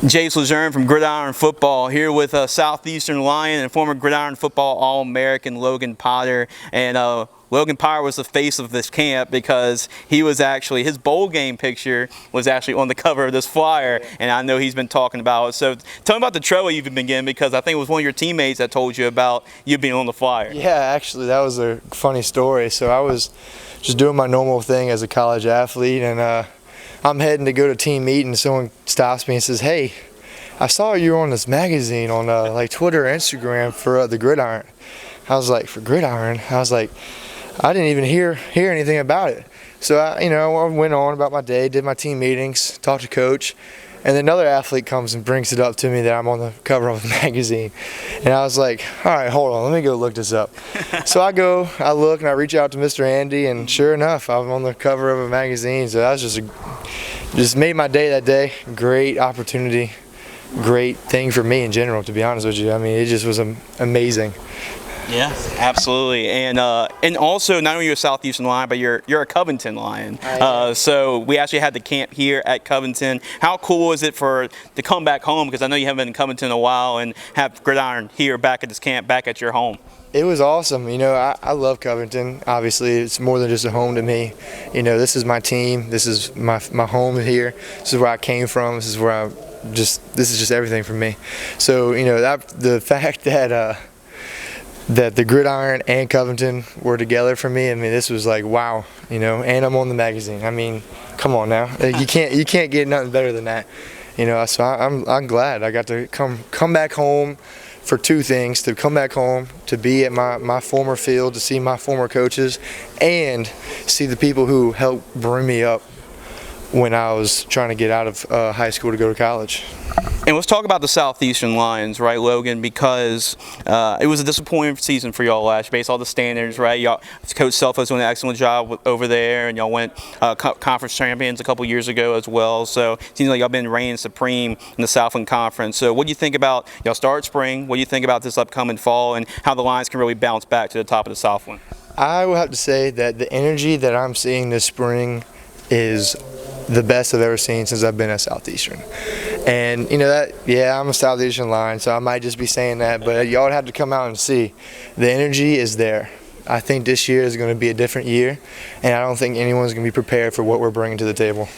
Jace Lejeune from Gridiron Football here with Southeastern Lion and former Gridiron Football All-American Logan Potter. And Logan Potter was the face of this camp because he was actually, his bowl game picture was actually on the cover of this flyer, and I know he's been talking about it. So tell me about the trouble you've been getting, because I think it was one of your teammates that told you about you being on the flyer. Yeah, actually that was a funny story. So I was just doing my normal thing as a college athlete, and I'm heading to go to team meeting. Someone stops me and says, "Hey, I saw you on this magazine on like Twitter or Instagram for the Gridiron." I was like, "For Gridiron?" I was like, I didn't even hear anything about it. So I went on about my day, did my team meetings, talked to coach, and then another athlete comes and brings it up to me that I'm on the cover of the magazine. And I was like, all right, hold on, let me go look this up. So I look, and I reach out to Mr. Andy, and sure enough, I'm on the cover of a magazine. So that was just made my day that day. Great opportunity, great thing for me in general, to be honest with you. I mean, it just was amazing. Yeah, absolutely, and also not only you're a Southeastern Lion, but you're a Covington Lion. So we actually had the camp here at Covington. How cool is it to come back home? Because I know you haven't been in Covington in a while, and have Gridiron here back at this camp, back at your home. It was awesome. I love Covington. Obviously, it's more than just a home to me. This is my team. This is my home here. This is where I came from. This is where this is just everything for me. So the fact that the Gridiron and Covington were together for me, I mean, this was like, wow, and I'm on the magazine. I mean, come on now. You can't get nothing better than that. So I'm glad I got to come back home for two things: to come back home, to be at my former field, to see my former coaches, and see the people who helped bring me up when I was trying to get out of high school to go to college. And let's talk about the Southeastern Lions, right, Logan? Because it was a disappointing season for y'all last year, based on all the standards, right? Y'all, Coach Selfo's doing an excellent job over there, and y'all went conference champions a couple years ago as well. So it seems like y'all been reigning supreme in the Southland Conference. So what do you think about, y'all start spring, what do you think about this upcoming fall, and how the Lions can really bounce back to the top of the Southland? I will have to say that the energy that I'm seeing this spring is the best I've ever seen since I've been at Southeastern. And I'm a Southeastern Lion, so I might just be saying that, but y'all would have to come out and see. The energy is there. I think this year is going to be a different year, and I don't think anyone's going to be prepared for what we're bringing to the table.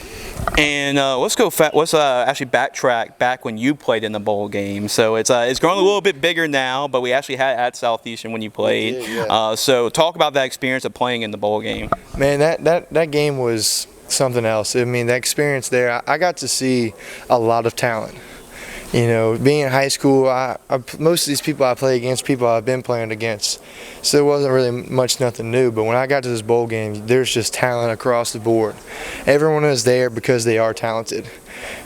And let's actually backtrack back when you played in the bowl game. So it's grown a little bit bigger now, but we actually had at Southeastern when you played. Yeah. So talk about that experience of playing in the bowl game. Man, that game was something else. I mean, that experience there, I got to see a lot of talent. Being in high school, most of these people I play against, people I've been playing against, so it wasn't really nothing new. But when I got to this bowl game, there's just talent across the board. Everyone is there because they are talented.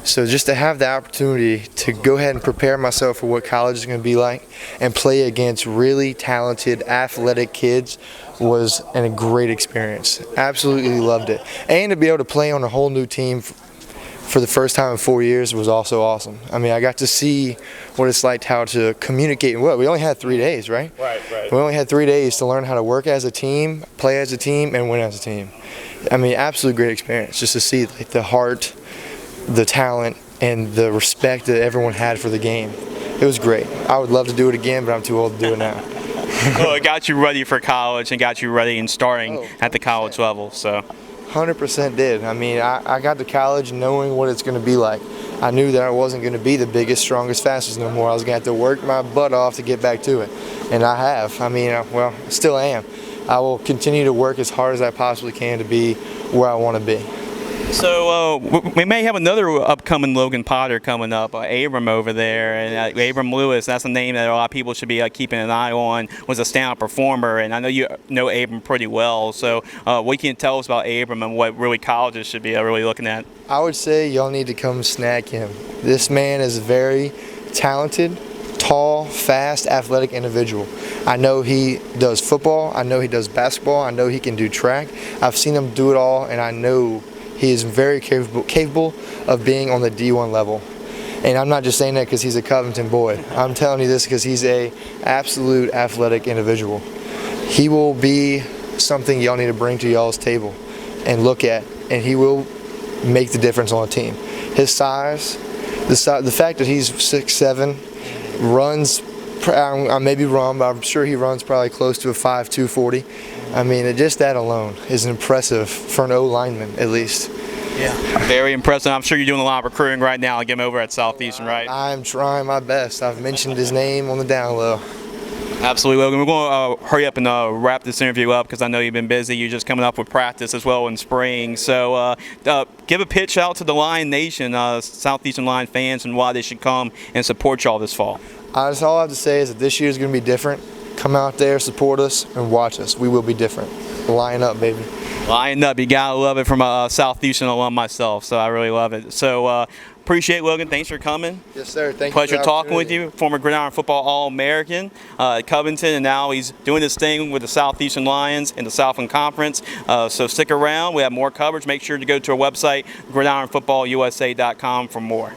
So just to have the opportunity to go ahead and prepare myself for what college is going to be like and play against really talented, athletic kids was a great experience. Absolutely loved it. And to be able to play on a whole new team for the first time in 4 years was also awesome. I mean, I got to see what it's like, how to communicate. We only had 3 days, right? Right. We only had 3 days to learn how to work as a team, play as a team, and win as a team. I mean, absolutely great experience just to see like the heart, the talent, and the respect that everyone had for the game. It was great. I would love to do it again, but I'm too old to do it now. Well, it got you ready for college and got you ready and starting at the college level. So 100% did. I mean, I got to college knowing what it's going to be like. I knew that I wasn't going to be the biggest, strongest, fastest no more. I was going to have to work my butt off to get back to it. And I have. I mean, still am. I will continue to work as hard as I possibly can to be where I want to be. So we may have another upcoming Logan Potter coming up, Abram over there, and Abram Lewis. That's a name that a lot of people should be keeping an eye on. Was a standout performer, and I know you know Abram pretty well. So what can you tell us about Abram and what really colleges should be really looking at? I would say y'all need to come snag him. This man is a very talented, tall, fast, athletic individual. I know he does football. I know he does basketball. I know he can do track. I've seen him do it all, and I know he is very capable of being on the D1 level. And I'm not just saying that because he's a Covington boy. I'm telling you this because he's an absolute athletic individual. He will be something y'all need to bring to y'all's table and look at, and he will make the difference on a team. His size, The fact that he's 6'7", runs, I may be wrong, but I'm sure he runs probably close to a 5'2", 40. I mean, just that alone is impressive for an O lineman, at least. Yeah, very impressive. I'm sure you're doing a lot of recruiting right now to get him over at Southeastern, right? I'm trying my best. I've mentioned his name on the down low. Absolutely, Logan. We're going to hurry up and wrap this interview up because I know you've been busy. You're just coming up with practice as well in spring. So give a pitch out to the Lion Nation, Southeastern Lion fans, and why they should come and support y'all this fall. That's all I have to say is that this year is going to be different. Come out there, support us, and watch us. We will be different. Line up, baby. Line up. You got to love it from a Southeastern alum myself, so I really love it. So appreciate it, Logan. Thanks for coming. Yes, sir. Thank you. Pleasure talking with you. Former Gridiron Football All-American at Covington, and now he's doing his thing with the Southeastern Lions in the Southland Conference. So stick around. We have more coverage. Make sure to go to our website, gridironfootballusa.com, for more.